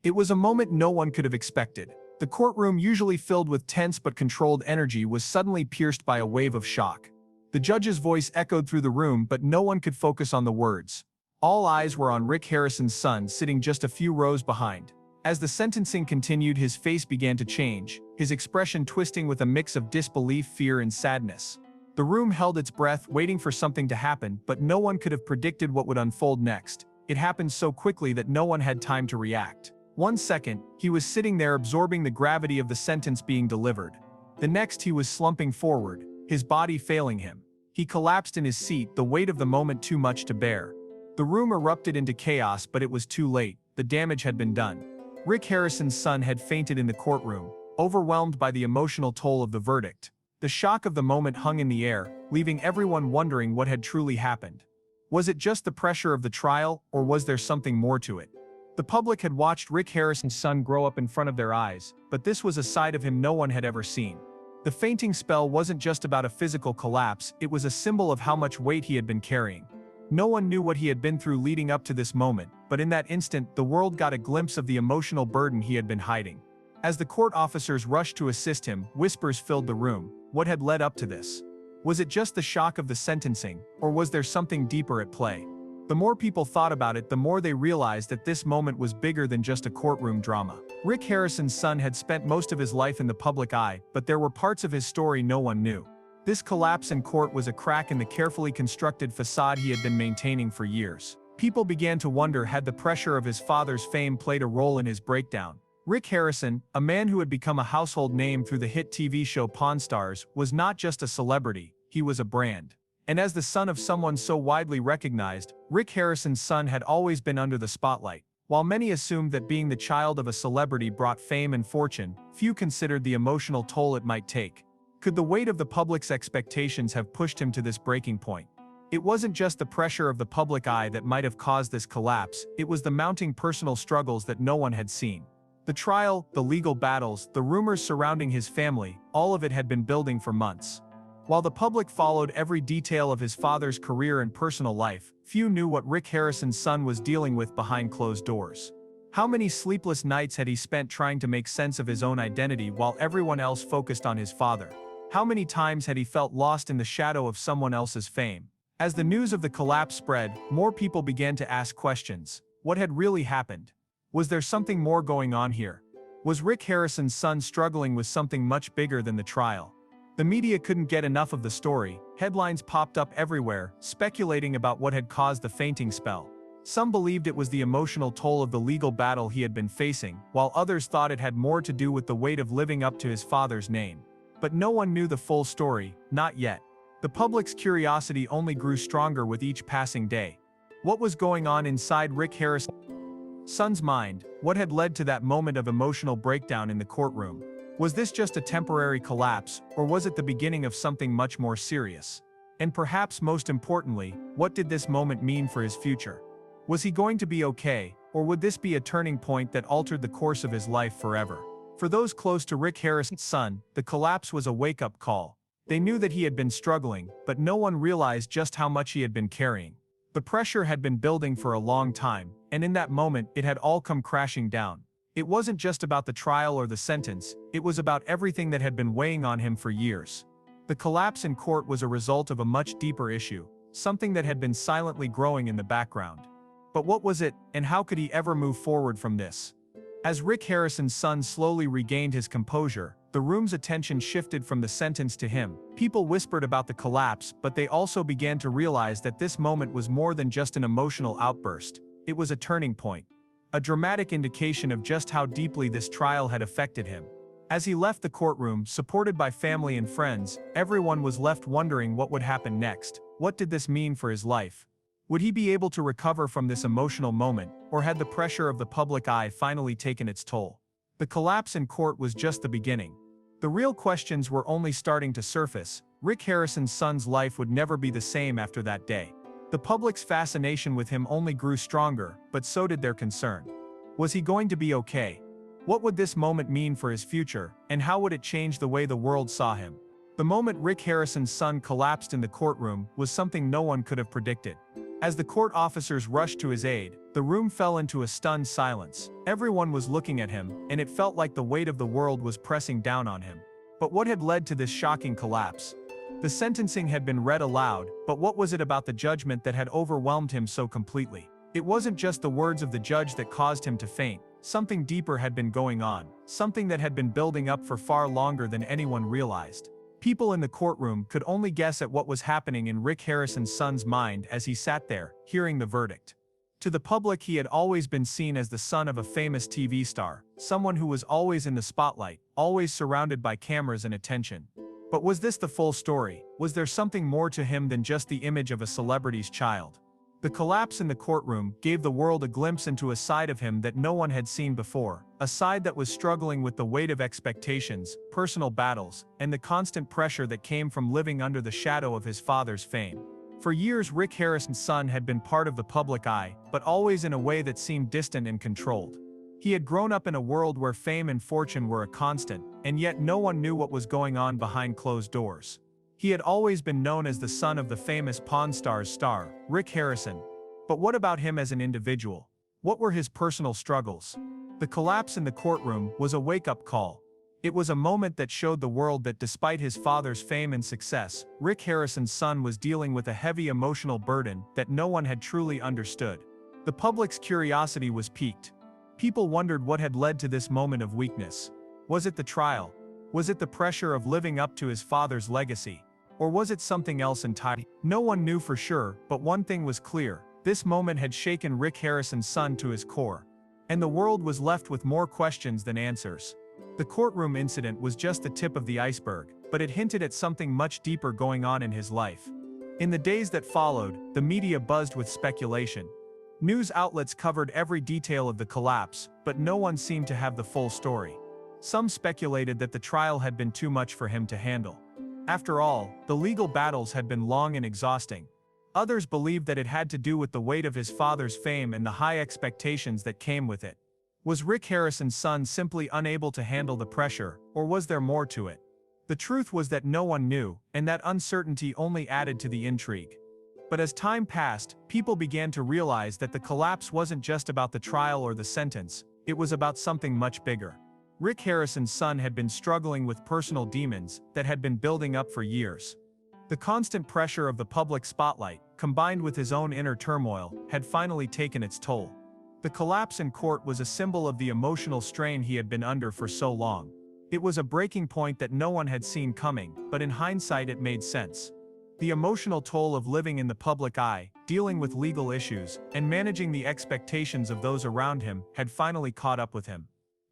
It was a moment no one could have expected. The courtroom, usually filled with tense but controlled energy, was suddenly pierced by a wave of shock. The judge's voice echoed through the room, but no one could focus on the words. All eyes were on Rick Harrison's son, sitting just a few rows behind. As the sentencing continued, his face began to change, his expression twisting with a mix of disbelief, fear, and sadness. The room held its breath, waiting for something to happen, but no one could have predicted what would unfold next. It happened so quickly that no one had time to react. 1 second, he was sitting there absorbing the gravity of the sentence being delivered. The next, he was slumping forward, his body failing him. He collapsed in his seat, the weight of the moment too much to bear. The room erupted into chaos, but it was too late. The damage had been done. Rick Harrison's son had fainted in the courtroom, overwhelmed by the emotional toll of the verdict. The shock of the moment hung in the air, leaving everyone wondering what had truly happened. Was it just the pressure of the trial, or was there something more to it? The public had watched Rick Harrison's son grow up in front of their eyes, but this was a side of him no one had ever seen. The fainting spell wasn't just about a physical collapse, it was a symbol of how much weight he had been carrying. No one knew what he had been through leading up to this moment, but in that instant, the world got a glimpse of the emotional burden he had been hiding. As the court officers rushed to assist him, whispers filled the room. What had led up to this? Was it just the shock of the sentencing, or was there something deeper at play? The more people thought about it, the more they realized that this moment was bigger than just a courtroom drama. Rick Harrison's son had spent most of his life in the public eye, but there were parts of his story no one knew. This collapse in court was a crack in the carefully constructed facade he had been maintaining for years. People began to wonder, had the pressure of his father's fame played a role in his breakdown? Rick Harrison, a man who had become a household name through the hit TV show Pawn Stars, was not just a celebrity, he was a brand. And as the son of someone so widely recognized, Rick Harrison's son had always been under the spotlight. While many assumed that being the child of a celebrity brought fame and fortune, few considered the emotional toll it might take. Could the weight of the public's expectations have pushed him to this breaking point? It wasn't just the pressure of the public eye that might have caused this collapse, it was the mounting personal struggles that no one had seen. The trial, the legal battles, the rumors surrounding his family, all of it had been building for months. While the public followed every detail of his father's career and personal life, few knew what Rick Harrison's son was dealing with behind closed doors. How many sleepless nights had he spent trying to make sense of his own identity while everyone else focused on his father? How many times had he felt lost in the shadow of someone else's fame? As the news of the collapse spread, more people began to ask questions. What had really happened? Was there something more going on here? Was Rick Harrison's son struggling with something much bigger than the trial? The media couldn't get enough of the story. Headlines popped up everywhere, speculating about what had caused the fainting spell. Some believed it was the emotional toll of the legal battle he had been facing, while others thought it had more to do with the weight of living up to his father's name. But no one knew the full story, not yet. The public's curiosity only grew stronger with each passing day. What was going on inside Rick Harrison's son's mind? What had led to that moment of emotional breakdown in the courtroom? Was this just a temporary collapse, or was it the beginning of something much more serious? And perhaps most importantly, what did this moment mean for his future? Was he going to be okay, or would this be a turning point that altered the course of his life forever? For those close to Rick Harrison's son, the collapse was a wake-up call. They knew that he had been struggling, but no one realized just how much he had been carrying. The pressure had been building for a long time, and in that moment, it had all come crashing down. It wasn't just about the trial or the sentence, it was about everything that had been weighing on him for years. The collapse in court was a result of a much deeper issue, something that had been silently growing in the background. But what was it, and how could he ever move forward from this? As Rick Harrison's son slowly regained his composure, the room's attention shifted from the sentence to him. People whispered about the collapse, but they also began to realize that this moment was more than just an emotional outburst. It was a turning point. A dramatic indication of just how deeply this trial had affected him. As he left the courtroom, supported by family and friends, everyone was left wondering what would happen next. What did this mean for his life? Would he be able to recover from this emotional moment, or had the pressure of the public eye finally taken its toll? The collapse in court was just the beginning. The real questions were only starting to surface. Rick Harrison's son's life would never be the same after that day. The public's fascination with him only grew stronger, but so did their concern. Was he going to be okay? What would this moment mean for his future, and how would it change the way the world saw him? The moment Rick Harrison's son collapsed in the courtroom was something no one could have predicted. As the court officers rushed to his aid, the room fell into a stunned silence. Everyone was looking at him, and it felt like the weight of the world was pressing down on him. But what had led to this shocking collapse? The sentencing had been read aloud, but what was it about the judgment that had overwhelmed him so completely? It wasn't just the words of the judge that caused him to faint. Something deeper had been going on, something that had been building up for far longer than anyone realized. People in the courtroom could only guess at what was happening in Rick Harrison's son's mind as he sat there, hearing the verdict. To the public, he had always been seen as the son of a famous TV star, someone who was always in the spotlight, always surrounded by cameras and attention. But was this the full story? Was there something more to him than just the image of a celebrity's child? The collapse in the courtroom gave the world a glimpse into a side of him that no one had seen before, a side that was struggling with the weight of expectations, personal battles, and the constant pressure that came from living under the shadow of his father's fame. For years, Rick Harrison's son had been part of the public eye, but always in a way that seemed distant and controlled. He had grown up in a world where fame and fortune were a constant, and yet no one knew what was going on behind closed doors. He had always been known as the son of the famous Pawn Stars star, Rick Harrison. But what about him as an individual? What were his personal struggles? The collapse in the courtroom was a wake-up call. It was a moment that showed the world that despite his father's fame and success, Rick Harrison's son was dealing with a heavy emotional burden that no one had truly understood. The public's curiosity was piqued. People wondered what had led to this moment of weakness. Was it the trial? Was it the pressure of living up to his father's legacy? Or was it something else entirely? No one knew for sure, but one thing was clear. This moment had shaken Rick Harrison's son to his core. And the world was left with more questions than answers. The courtroom incident was just the tip of the iceberg, but it hinted at something much deeper going on in his life. In the days that followed, the media buzzed with speculation. News outlets covered every detail of the collapse, but no one seemed to have the full story. Some speculated that the trial had been too much for him to handle. After all, the legal battles had been long and exhausting. Others believed that it had to do with the weight of his father's fame and the high expectations that came with it. Was Rick Harrison's son simply unable to handle the pressure, or was there more to it? The truth was that no one knew, and that uncertainty only added to the intrigue. But as time passed, people began to realize that the collapse wasn't just about the trial or the sentence, it was about something much bigger. Rick Harrison's son had been struggling with personal demons that had been building up for years. The constant pressure of the public spotlight, combined with his own inner turmoil, had finally taken its toll. The collapse in court was a symbol of the emotional strain he had been under for so long. It was a breaking point that no one had seen coming, but in hindsight it made sense. The emotional toll of living in the public eye, dealing with legal issues, and managing the expectations of those around him had finally caught up with him.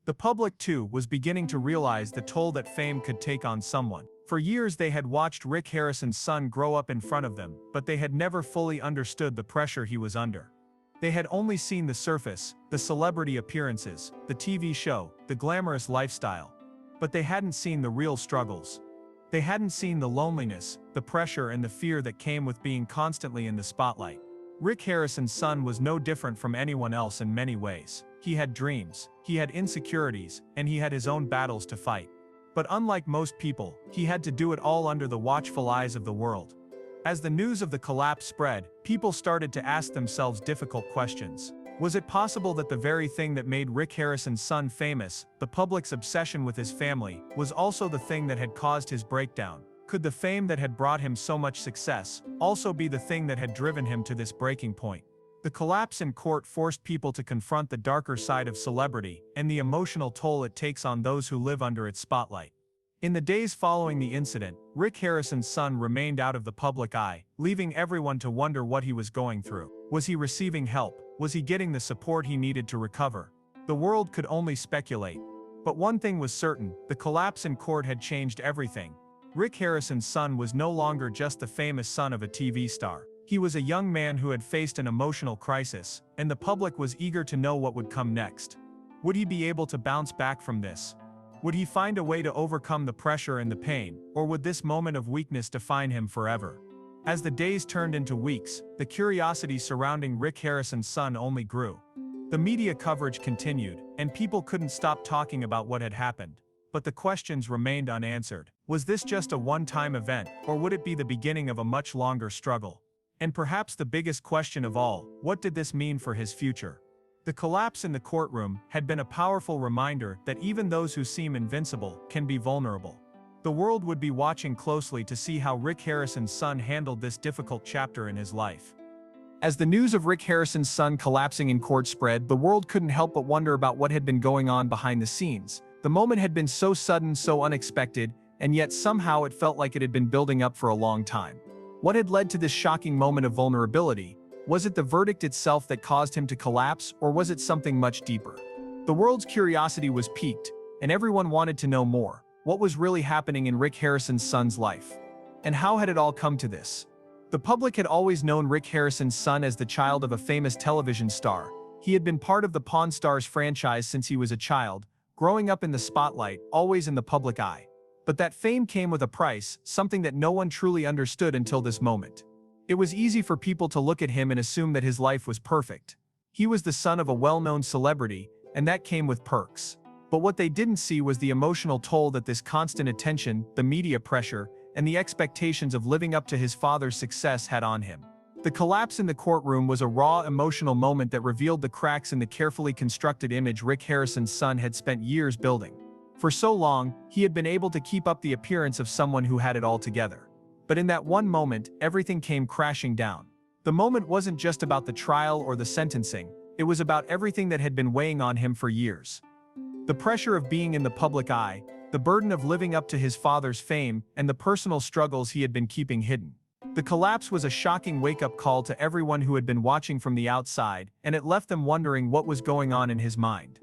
The public, too, was beginning to realize the toll that fame could take on someone. For years they had watched Rick Harrison's son grow up in front of them, but they had never fully understood the pressure he was under. They had only seen the surface, the celebrity appearances, the TV show, the glamorous lifestyle. But they hadn't seen the real struggles. They hadn't seen the loneliness, the pressure and the fear that came with being constantly in the spotlight. Rick Harrison's son was no different from anyone else in many ways. He had dreams, he had insecurities, and he had his own battles to fight. But unlike most people, he had to do it all under the watchful eyes of the world. As the news of the collapse spread, people started to ask themselves difficult questions. Was it possible that the very thing that made Rick Harrison's son famous, the public's obsession with his family, was also the thing that had caused his breakdown? Could the fame that had brought him so much success also be the thing that had driven him to this breaking point? The collapse in court forced people to confront the darker side of celebrity and the emotional toll it takes on those who live under its spotlight. In the days following the incident, Rick Harrison's son remained out of the public eye, leaving everyone to wonder what he was going through. Was he receiving help? Was he getting the support he needed to recover? The world could only speculate. But one thing was certain, the collapse in court had changed everything. Rick Harrison's son was no longer just the famous son of a TV star. He was a young man who had faced an emotional crisis, and the public was eager to know what would come next. Would he be able to bounce back from this? Would he find a way to overcome the pressure and the pain, or would this moment of weakness define him forever? As the days turned into weeks, the curiosity surrounding Rick Harrison's son only grew. The media coverage continued, and people couldn't stop talking about what had happened. But the questions remained unanswered. Was this just a one-time event, or would it be the beginning of a much longer struggle? And perhaps the biggest question of all, what did this mean for his future? The collapse in the courtroom had been a powerful reminder that even those who seem invincible can be vulnerable. The world would be watching closely to see how Rick Harrison's son handled this difficult chapter in his life. As the news of Rick Harrison's son collapsing in court spread, the world couldn't help but wonder about what had been going on behind the scenes. The moment had been so sudden, so unexpected, and yet somehow it felt like it had been building up for a long time. What had led to this shocking moment of vulnerability? Was it the verdict itself that caused him to collapse, or was it something much deeper? The world's curiosity was piqued, and everyone wanted to know more. What was really happening in Rick Harrison's son's life? And how had it all come to this? The public had always known Rick Harrison's son as the child of a famous television star. He had been part of the Pawn Stars franchise since he was a child, growing up in the spotlight, always in the public eye. But that fame came with a price, something that no one truly understood until this moment. It was easy for people to look at him and assume that his life was perfect. He was the son of a well-known celebrity, and that came with perks. But what they didn't see was the emotional toll that this constant attention, the media pressure, and the expectations of living up to his father's success had on him. The collapse in the courtroom was a raw, emotional moment that revealed the cracks in the carefully constructed image Rick Harrison's son had spent years building. For so long, he had been able to keep up the appearance of someone who had it all together. But in that one moment, everything came crashing down. The moment wasn't just about the trial or the sentencing, it was about everything that had been weighing on him for years. The pressure of being in the public eye, the burden of living up to his father's fame, and the personal struggles he had been keeping hidden. The collapse was a shocking wake-up call to everyone who had been watching from the outside, and it left them wondering what was going on in his mind.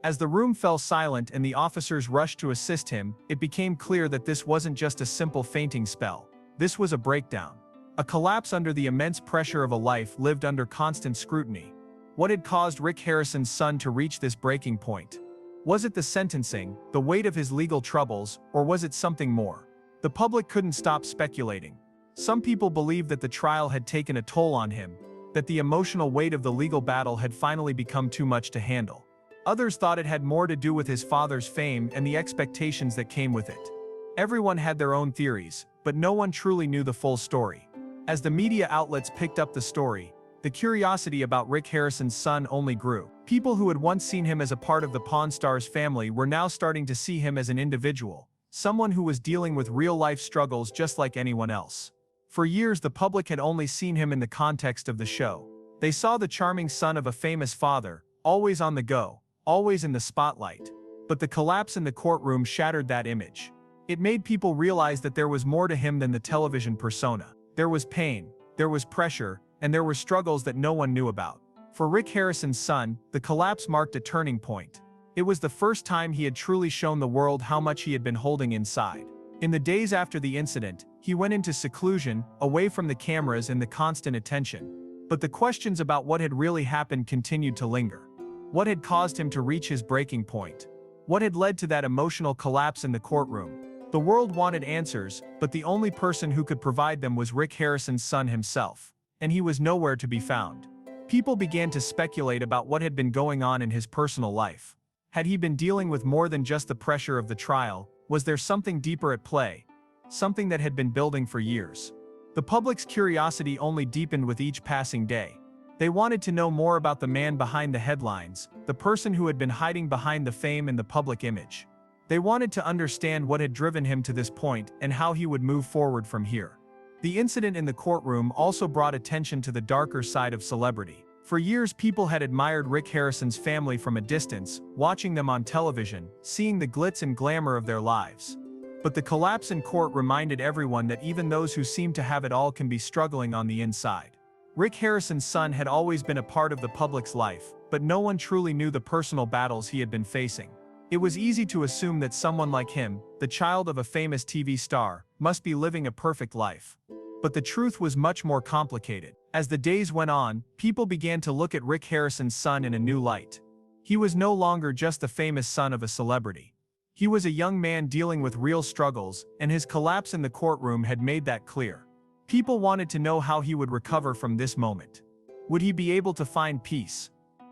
As the room fell silent and the officers rushed to assist him, it became clear that this wasn't just a simple fainting spell. This was a breakdown. A collapse under the immense pressure of a life lived under constant scrutiny. What had caused Rick Harrison's son to reach this breaking point? Was it the sentencing, the weight of his legal troubles, or was it something more? The public couldn't stop speculating. Some people believed that the trial had taken a toll on him, that the emotional weight of the legal battle had finally become too much to handle. Others thought it had more to do with his father's fame and the expectations that came with it. Everyone had their own theories, but no one truly knew the full story. As the media outlets picked up the story, the curiosity about Rick Harrison's son only grew. People who had once seen him as a part of the Pawn Stars family were now starting to see him as an individual, someone who was dealing with real-life struggles just like anyone else. For years, the public had only seen him in the context of the show. They saw the charming son of a famous father, always on the go, always in the spotlight. But the collapse in the courtroom shattered that image. It made people realize that there was more to him than the television persona. There was pain, there was pressure, and there were struggles that no one knew about. For Rick Harrison's son, the collapse marked a turning point. It was the first time he had truly shown the world how much he had been holding inside. In the days after the incident, he went into seclusion, away from the cameras and the constant attention. But the questions about what had really happened continued to linger. What had caused him to reach his breaking point? What had led to that emotional collapse in the courtroom? The world wanted answers, but the only person who could provide them was Rick Harrison's son himself. And he was nowhere to be found. People began to speculate about what had been going on in his personal life. Had he been dealing with more than just the pressure of the trial? Was there something deeper at play? Something that had been building for years? The public's curiosity only deepened with each passing day. They wanted to know more about the man behind the headlines, the person who had been hiding behind the fame and the public image. They wanted to understand what had driven him to this point and how he would move forward from here. The incident in the courtroom also brought attention to the darker side of celebrity. For years, people had admired Rick Harrison's family from a distance, watching them on television, seeing the glitz and glamour of their lives. But the collapse in court reminded everyone that even those who seem to have it all can be struggling on the inside. Rick Harrison's son had always been a part of the public's life, but no one truly knew the personal battles he had been facing. It was easy to assume that someone like him, the child of a famous TV star, must be living a perfect life. But the truth was much more complicated. As the days went on, people began to look at Rick Harrison's son in a new light. He was no longer just the famous son of a celebrity. He was a young man dealing with real struggles, and his collapse in the courtroom had made that clear. People wanted to know how he would recover from this moment. Would he be able to find peace?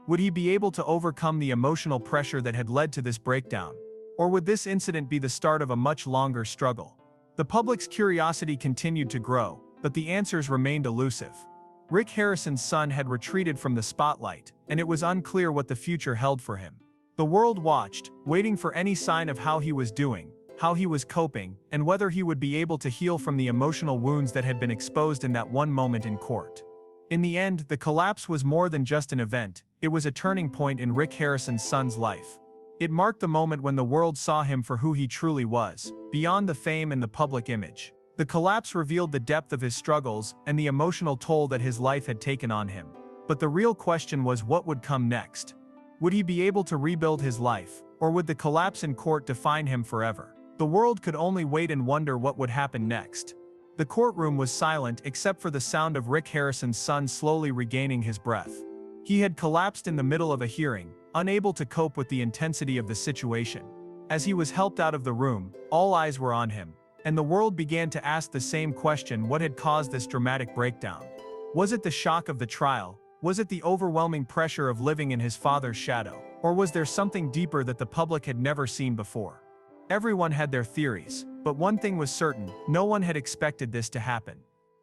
Would he be able to overcome the emotional pressure that had led to this breakdown? Or would this incident be the start of a much longer struggle? The public's curiosity continued to grow, but the answers remained elusive. Rick Harrison's son had retreated from the spotlight, and it was unclear what the future held for him. The world watched, waiting for any sign of how he was doing, how he was coping, and whether he would be able to heal from the emotional wounds that had been exposed in that one moment in court. In the end, the collapse was more than just an event, it was a turning point in Rick Harrison's son's life. It marked the moment when the world saw him for who he truly was, beyond the fame and the public image. The collapse revealed the depth of his struggles and the emotional toll that his life had taken on him. But the real question was what would come next? Would he be able to rebuild his life, or would the collapse in court define him forever? The world could only wait and wonder what would happen next. The courtroom was silent except for the sound of Rick Harrison's son slowly regaining his breath. He had collapsed in the middle of a hearing, unable to cope with the intensity of the situation. As he was helped out of the room, all eyes were on him, and the world began to ask the same question: what had caused this dramatic breakdown? Was it the shock of the trial? Was it the overwhelming pressure of living in his father's shadow? Or was there something deeper that the public had never seen before? Everyone had their theories, but one thing was certain: no one had expected this to happen.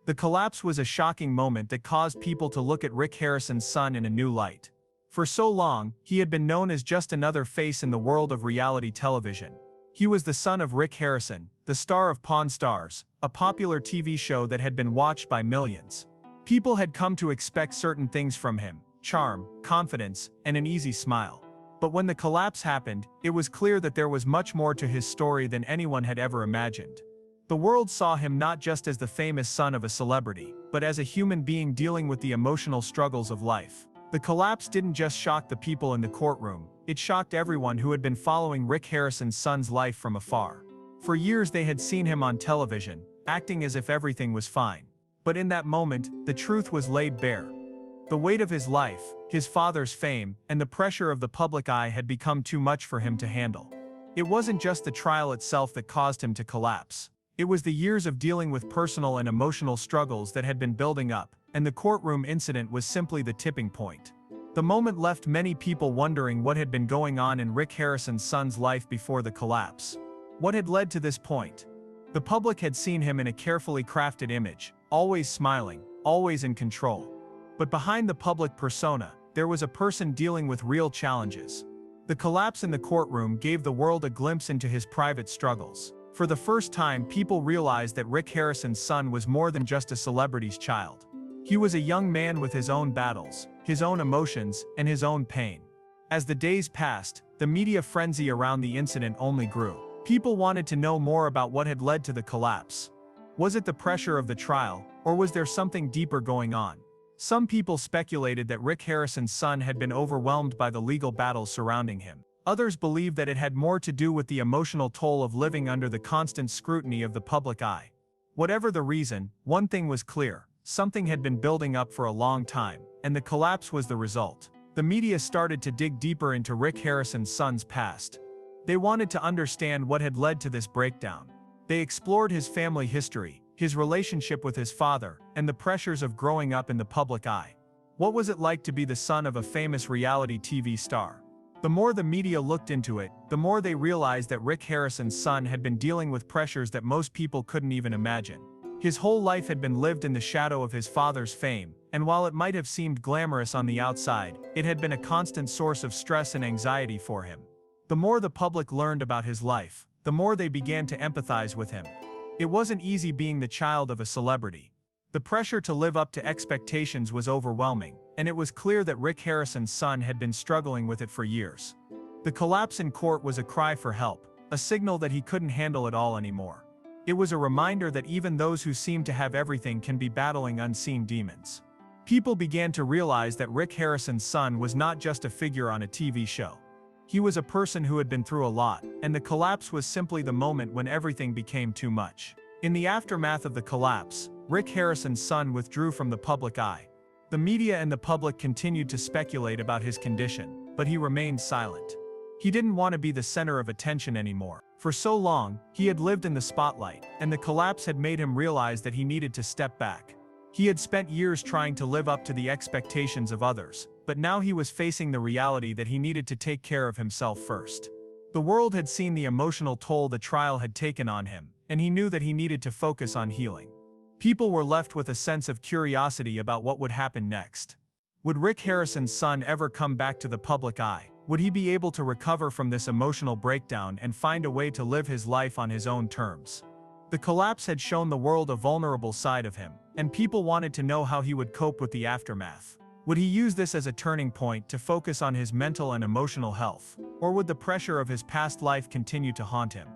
The collapse was a shocking moment that caused people to look at Rick Harrison's son in a new light. For so long, he had been known as just another face in the world of reality television. He was the son of Rick Harrison, the star of Pawn Stars, a popular TV show that had been watched by millions. People had come to expect certain things from him: charm, confidence, and an easy smile. But when the collapse happened, it was clear that there was much more to his story than anyone had ever imagined. The world saw him not just as the famous son of a celebrity, but as a human being dealing with the emotional struggles of life. The collapse didn't just shock the people in the courtroom, it shocked everyone who had been following Rick Harrison's son's life from afar. For years they had seen him on television, acting as if everything was fine. But in that moment, the truth was laid bare. The weight of his life, his father's fame, and the pressure of the public eye had become too much for him to handle. It wasn't just the trial itself that caused him to collapse. It was the years of dealing with personal and emotional struggles that had been building up, and the courtroom incident was simply the tipping point. The moment left many people wondering what had been going on in Rick Harrison's son's life before the collapse. What had led to this point? The public had seen him in a carefully crafted image, always smiling, always in control. But behind the public persona, there was a person dealing with real challenges. The collapse in the courtroom gave the world a glimpse into his private struggles. For the first time, people realized that Rick Harrison's son was more than just a celebrity's child. He was a young man with his own battles, his own emotions, and his own pain. As the days passed, the media frenzy around the incident only grew. People wanted to know more about what had led to the collapse. Was it the pressure of the trial, or was there something deeper going on? Some people speculated that Rick Harrison's son had been overwhelmed by the legal battles surrounding him. Others believed that it had more to do with the emotional toll of living under the constant scrutiny of the public eye. Whatever the reason, one thing was clear: something had been building up for a long time, and the collapse was the result. The media started to dig deeper into Rick Harrison's son's past. They wanted to understand what had led to this breakdown. They explored his family history, his relationship with his father, and the pressures of growing up in the public eye. What was it like to be the son of a famous reality TV star? The more the media looked into it, the more they realized that Rick Harrison's son had been dealing with pressures that most people couldn't even imagine. His whole life had been lived in the shadow of his father's fame, and while it might have seemed glamorous on the outside, it had been a constant source of stress and anxiety for him. The more the public learned about his life, the more they began to empathize with him. It wasn't easy being the child of a celebrity. The pressure to live up to expectations was overwhelming, and it was clear that Rick Harrison's son had been struggling with it for years. The collapse in court was a cry for help, a signal that he couldn't handle it all anymore. It was a reminder that even those who seem to have everything can be battling unseen demons. People began to realize that Rick Harrison's son was not just a figure on a TV show. He was a person who had been through a lot, and the collapse was simply the moment when everything became too much. In the aftermath of the collapse, Rick Harrison's son withdrew from the public eye. The media and the public continued to speculate about his condition, but he remained silent. He didn't want to be the center of attention anymore. For so long, he had lived in the spotlight, and the collapse had made him realize that he needed to step back. He had spent years trying to live up to the expectations of others, but now he was facing the reality that he needed to take care of himself first. The world had seen the emotional toll the trial had taken on him, and he knew that he needed to focus on healing. People were left with a sense of curiosity about what would happen next. Would Rick Harrison's son ever come back to the public eye? Would he be able to recover from this emotional breakdown and find a way to live his life on his own terms? The collapse had shown the world a vulnerable side of him, and people wanted to know how he would cope with the aftermath. Would he use this as a turning point to focus on his mental and emotional health, or would the pressure of his past life continue to haunt him?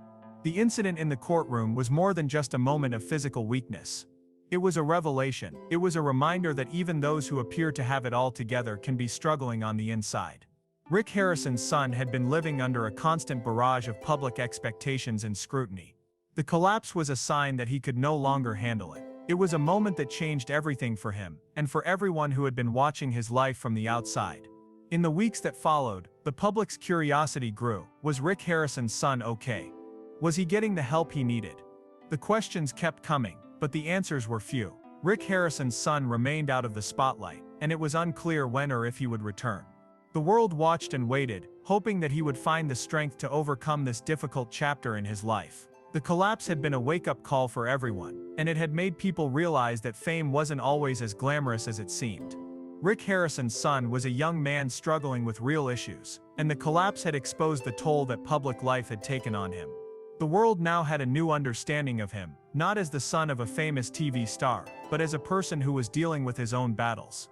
The incident in the courtroom was more than just a moment of physical weakness. It was a revelation. It was a reminder that even those who appear to have it all together can be struggling on the inside. Rick Harrison's son had been living under a constant barrage of public expectations and scrutiny. The collapse was a sign that he could no longer handle it. It was a moment that changed everything for him, and for everyone who had been watching his life from the outside. In the weeks that followed, the public's curiosity grew. Was Rick Harrison's son okay? Was he getting the help he needed? The questions kept coming, but the answers were few. Rick Harrison's son remained out of the spotlight, and it was unclear when or if he would return. The world watched and waited, hoping that he would find the strength to overcome this difficult chapter in his life. The collapse had been a wake-up call for everyone, and it had made people realize that fame wasn't always as glamorous as it seemed. Rick Harrison's son was a young man struggling with real issues, and the collapse had exposed the toll that public life had taken on him. The world now had a new understanding of him, not as the son of a famous TV star, but as a person who was dealing with his own battles.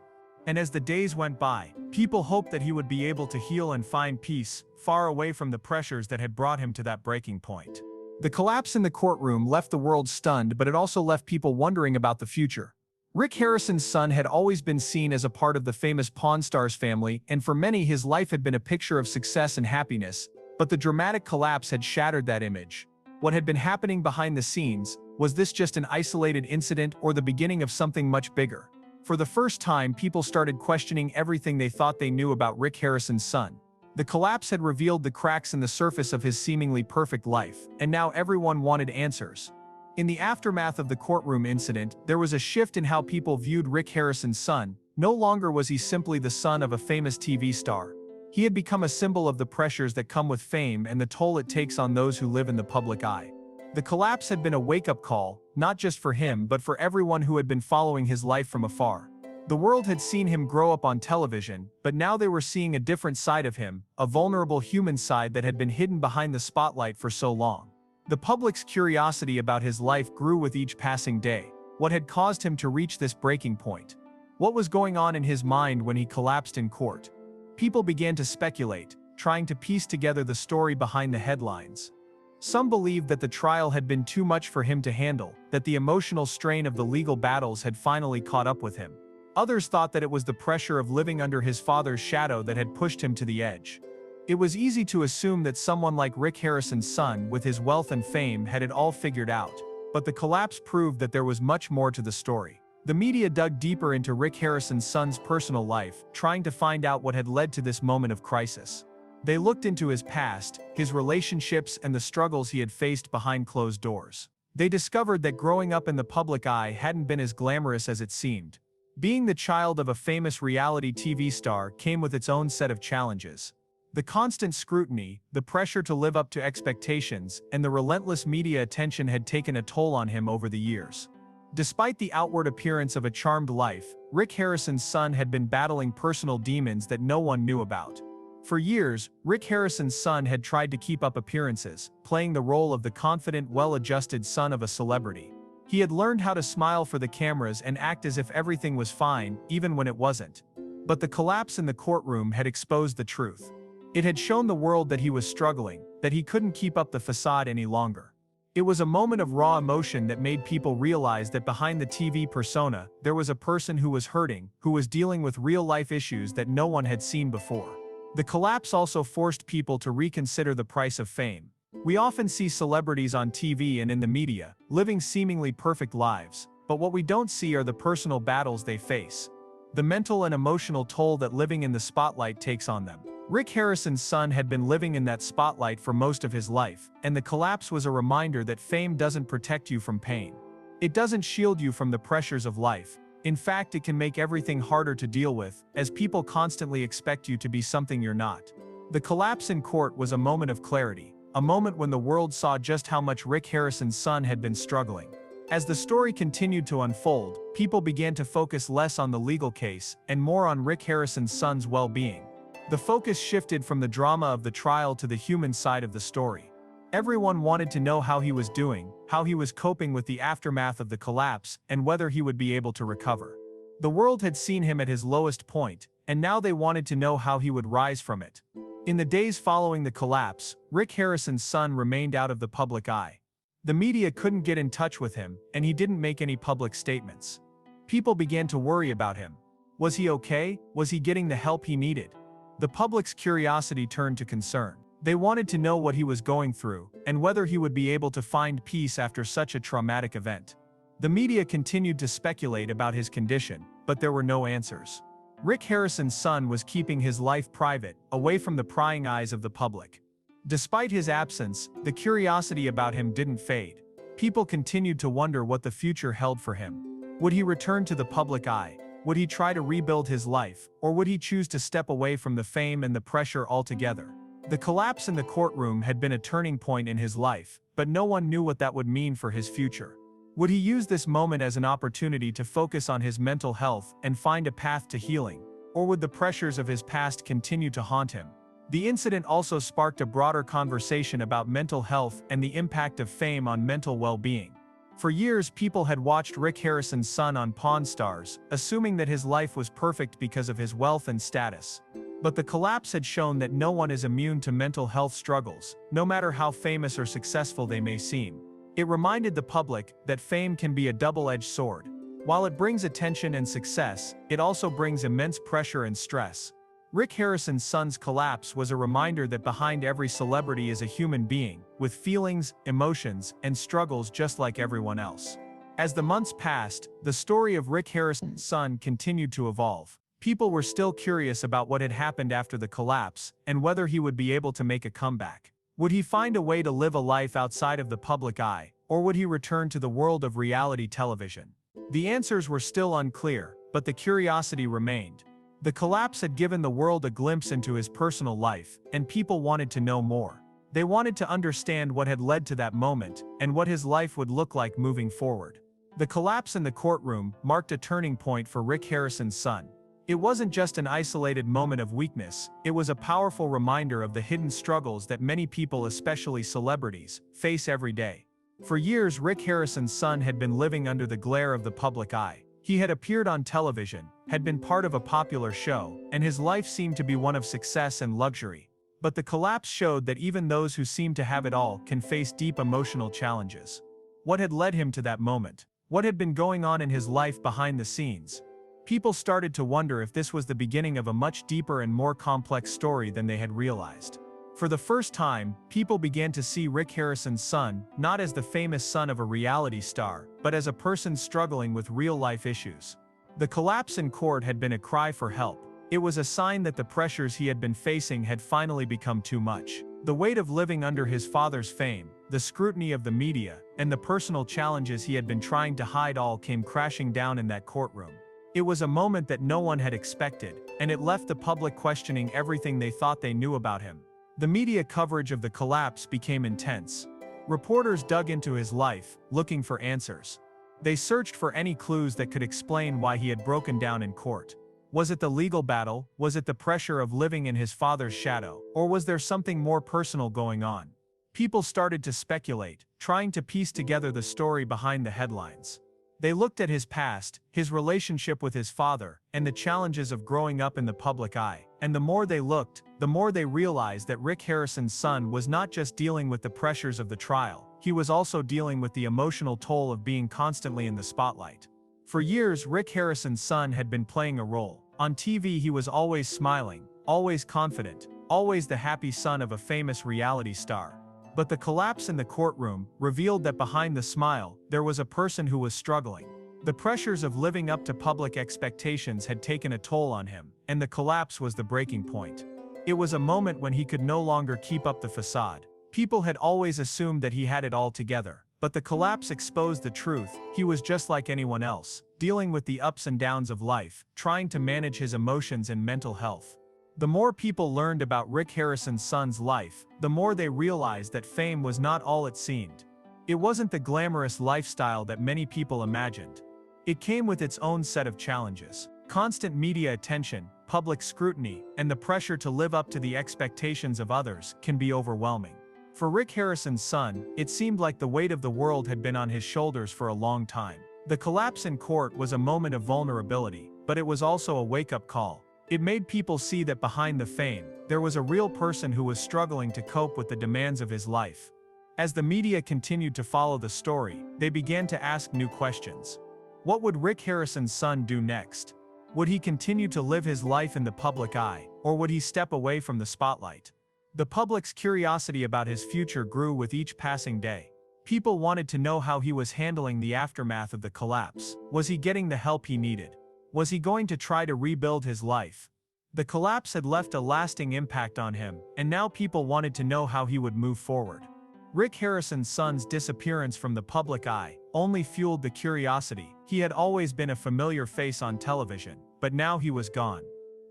And as the days went by, people hoped that he would be able to heal and find peace, far away from the pressures that had brought him to that breaking point. The collapse in the courtroom left the world stunned, but it also left people wondering about the future. Rick Harrison's son had always been seen as a part of the famous Pawn Stars family, and for many his life had been a picture of success and happiness, but the dramatic collapse had shattered that image. What had been happening behind the scenes? Was this just an isolated incident or the beginning of something much bigger? For the first time, people started questioning everything they thought they knew about Rick Harrison's son. The collapse had revealed the cracks in the surface of his seemingly perfect life, and now everyone wanted answers. In the aftermath of the courtroom incident, there was a shift in how people viewed Rick Harrison's son. No longer was he simply the son of a famous TV star. He had become a symbol of the pressures that come with fame and the toll it takes on those who live in the public eye. The collapse had been a wake-up call, not just for him but for everyone who had been following his life from afar. The world had seen him grow up on television, but now they were seeing a different side of him, a vulnerable human side that had been hidden behind the spotlight for so long. The public's curiosity about his life grew with each passing day. What had caused him to reach this breaking point? What was going on in his mind when he collapsed in court? People began to speculate, trying to piece together the story behind the headlines. Some believed that the trial had been too much for him to handle, that the emotional strain of the legal battles had finally caught up with him. Others thought that it was the pressure of living under his father's shadow that had pushed him to the edge. It was easy to assume that someone like Rick Harrison's son, with his wealth and fame, had it all figured out. But the collapse proved that there was much more to the story. The media dug deeper into Rick Harrison's son's personal life, trying to find out what had led to this moment of crisis. They looked into his past, his relationships, and the struggles he had faced behind closed doors. They discovered that growing up in the public eye hadn't been as glamorous as it seemed. Being the child of a famous reality TV star came with its own set of challenges. The constant scrutiny, the pressure to live up to expectations, and the relentless media attention had taken a toll on him over the years. Despite the outward appearance of a charmed life, Rick Harrison's son had been battling personal demons that no one knew about. For years, Rick Harrison's son had tried to keep up appearances, playing the role of the confident, well-adjusted son of a celebrity. He had learned how to smile for the cameras and act as if everything was fine, even when it wasn't. But the collapse in the courtroom had exposed the truth. It had shown the world that he was struggling, that he couldn't keep up the facade any longer. It was a moment of raw emotion that made people realize that behind the TV persona, there was a person who was hurting, who was dealing with real-life issues that no one had seen before. The collapse also forced people to reconsider the price of fame. We often see celebrities on TV and in the media, living seemingly perfect lives, but what we don't see are the personal battles they face. The mental and emotional toll that living in the spotlight takes on them. Rick Harrison's son had been living in that spotlight for most of his life, and the collapse was a reminder that fame doesn't protect you from pain. It doesn't shield you from the pressures of life. In fact, it can make everything harder to deal with, as people constantly expect you to be something you're not. The collapse in court was a moment of clarity, a moment when the world saw just how much Rick Harrison's son had been struggling. As the story continued to unfold, people began to focus less on the legal case and more on Rick Harrison's son's well-being. The focus shifted from the drama of the trial to the human side of the story. Everyone wanted to know how he was doing, how he was coping with the aftermath of the collapse, and whether he would be able to recover. The world had seen him at his lowest point, and now they wanted to know how he would rise from it. In the days following the collapse, Rick Harrison's son remained out of the public eye. The media couldn't get in touch with him, and he didn't make any public statements. People began to worry about him. Was he okay? Was he getting the help he needed? The public's curiosity turned to concern. They wanted to know what he was going through, and whether he would be able to find peace after such a traumatic event. The media continued to speculate about his condition, but there were no answers. Rick Harrison's son was keeping his life private, away from the prying eyes of the public. Despite his absence, the curiosity about him didn't fade. People continued to wonder what the future held for him. Would he return to the public eye? Would he try to rebuild his life, or would he choose to step away from the fame and the pressure altogether? The collapse in the courtroom had been a turning point in his life, but no one knew what that would mean for his future. Would he use this moment as an opportunity to focus on his mental health and find a path to healing? Or would the pressures of his past continue to haunt him? The incident also sparked a broader conversation about mental health and the impact of fame on mental well-being. For years, people had watched Rick Harrison's son on Pawn Stars, assuming that his life was perfect because of his wealth and status. But the collapse had shown that no one is immune to mental health struggles, no matter how famous or successful they may seem. It reminded the public that fame can be a double-edged sword. While it brings attention and success, it also brings immense pressure and stress. Rick Harrison's son's collapse was a reminder that behind every celebrity is a human being, with feelings, emotions, and struggles just like everyone else. As the months passed, the story of Rick Harrison's son continued to evolve. People were still curious about what had happened after the collapse, and whether he would be able to make a comeback. Would he find a way to live a life outside of the public eye, or would he return to the world of reality television? The answers were still unclear, but the curiosity remained. The collapse had given the world a glimpse into his personal life, and people wanted to know more. They wanted to understand what had led to that moment, and what his life would look like moving forward. The collapse in the courtroom marked a turning point for Rick Harrison's son. It wasn't just an isolated moment of weakness, it was a powerful reminder of the hidden struggles that many people, especially celebrities, face every day. For years, Rick Harrison's son had been living under the glare of the public eye. He had appeared on television, had been part of a popular show, and his life seemed to be one of success and luxury. But the collapse showed that even those who seem to have it all can face deep emotional challenges. What had led him to that moment? What had been going on in his life behind the scenes? People started to wonder if this was the beginning of a much deeper and more complex story than they had realized. For the first time, people began to see Rick Harrison's son not as the famous son of a reality star, but as a person struggling with real-life issues. The collapse in court had been a cry for help. It was a sign that the pressures he had been facing had finally become too much. The weight of living under his father's fame, the scrutiny of the media, and the personal challenges he had been trying to hide all came crashing down in that courtroom. It was a moment that no one had expected, and it left the public questioning everything they thought they knew about him. The media coverage of the collapse became intense. Reporters dug into his life, looking for answers. They searched for any clues that could explain why he had broken down in court. Was it the legal battle? Was it the pressure of living in his father's shadow? Or was there something more personal going on? People started to speculate, trying to piece together the story behind the headlines. They looked at his past, his relationship with his father, and the challenges of growing up in the public eye. And the more they looked, the more they realized that Rick Harrison's son was not just dealing with the pressures of the trial, he was also dealing with the emotional toll of being constantly in the spotlight. For years, Rick Harrison's son had been playing a role. On TV, he was always smiling, always confident, always the happy son of a famous reality star. But the collapse in the courtroom revealed that behind the smile, there was a person who was struggling. The pressures of living up to public expectations had taken a toll on him, and the collapse was the breaking point. It was a moment when he could no longer keep up the facade. People had always assumed that he had it all together, but the collapse exposed the truth. He was just like anyone else, dealing with the ups and downs of life, trying to manage his emotions and mental health. The more people learned about Rick Harrison's son's life, the more they realized that fame was not all it seemed. It wasn't the glamorous lifestyle that many people imagined. It came with its own set of challenges. Constant media attention, public scrutiny, and the pressure to live up to the expectations of others can be overwhelming. For Rick Harrison's son, it seemed like the weight of the world had been on his shoulders for a long time. The collapse in court was a moment of vulnerability, but it was also a wake-up call. It made people see that behind the fame, there was a real person who was struggling to cope with the demands of his life. As the media continued to follow the story, they began to ask new questions. What would Rick Harrison's son do next? Would he continue to live his life in the public eye, or would he step away from the spotlight? The public's curiosity about his future grew with each passing day. People wanted to know how he was handling the aftermath of the collapse. Was he getting the help he needed? Was he going to try to rebuild his life? The collapse had left a lasting impact on him, and now people wanted to know how he would move forward. Rick Harrison's son's disappearance from the public eye only fueled the curiosity. He had always been a familiar face on television, but now he was gone.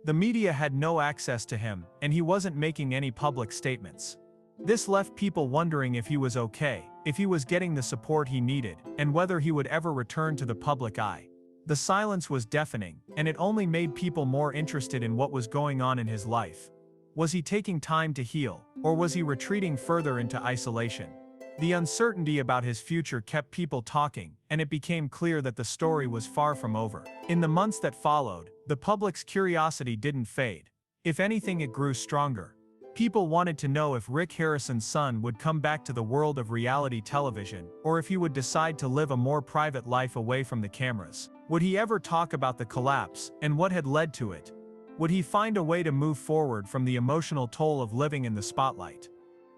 The media had no access to him, and he wasn't making any public statements. This left people wondering if he was okay, if he was getting the support he needed, and whether he would ever return to the public eye. The silence was deafening, and it only made people more interested in what was going on in his life. Was he taking time to heal, or was he retreating further into isolation? The uncertainty about his future kept people talking, and it became clear that the story was far from over. In the months that followed, the public's curiosity didn't fade. If anything, it grew stronger. People wanted to know if Rick Harrison's son would come back to the world of reality television, or if he would decide to live a more private life away from the cameras. Would he ever talk about the collapse, and what had led to it? Would he find a way to move forward from the emotional toll of living in the spotlight?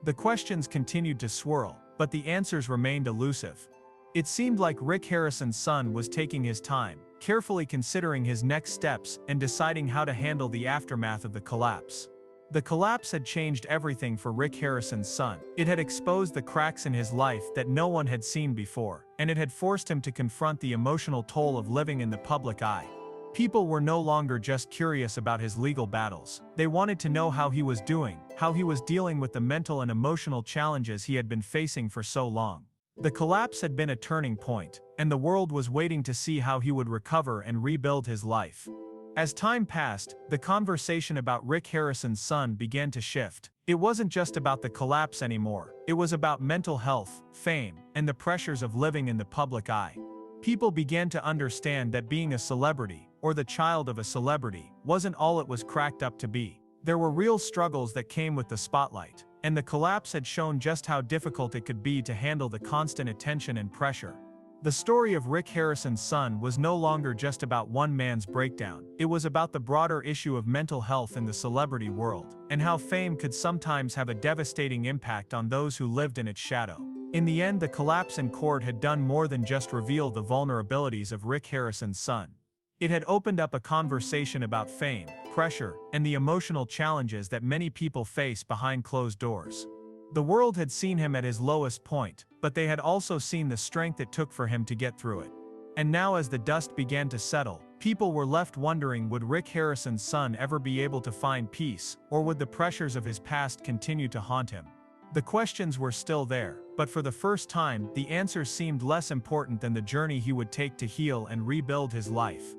The questions continued to swirl, but the answers remained elusive. It seemed like Rick Harrison's son was taking his time, carefully considering his next steps and deciding how to handle the aftermath of the collapse. The collapse had changed everything for Rick Harrison's son. It had exposed the cracks in his life that no one had seen before, and it had forced him to confront the emotional toll of living in the public eye. People were no longer just curious about his legal battles. They wanted to know how he was doing, how he was dealing with the mental and emotional challenges he had been facing for so long. The collapse had been a turning point, and the world was waiting to see how he would recover and rebuild his life. As time passed, the conversation about Rick Harrison's son began to shift. It wasn't just about the collapse anymore. It was about mental health, fame, and the pressures of living in the public eye. People began to understand that being a celebrity, or the child of a celebrity, wasn't all it was cracked up to be. There were real struggles that came with the spotlight, and the collapse had shown just how difficult it could be to handle the constant attention and pressure. The story of Rick Harrison's son was no longer just about one man's breakdown. It was about the broader issue of mental health in the celebrity world, and how fame could sometimes have a devastating impact on those who lived in its shadow. In the end, the collapse in court had done more than just reveal the vulnerabilities of Rick Harrison's son. It had opened up a conversation about fame, pressure, and the emotional challenges that many people face behind closed doors. The world had seen him at his lowest point, but they had also seen the strength it took for him to get through it. And now, as the dust began to settle, people were left wondering, would Rick Harrison's son ever be able to find peace, or would the pressures of his past continue to haunt him? The questions were still there, but for the first time, the answers seemed less important than the journey he would take to heal and rebuild his life.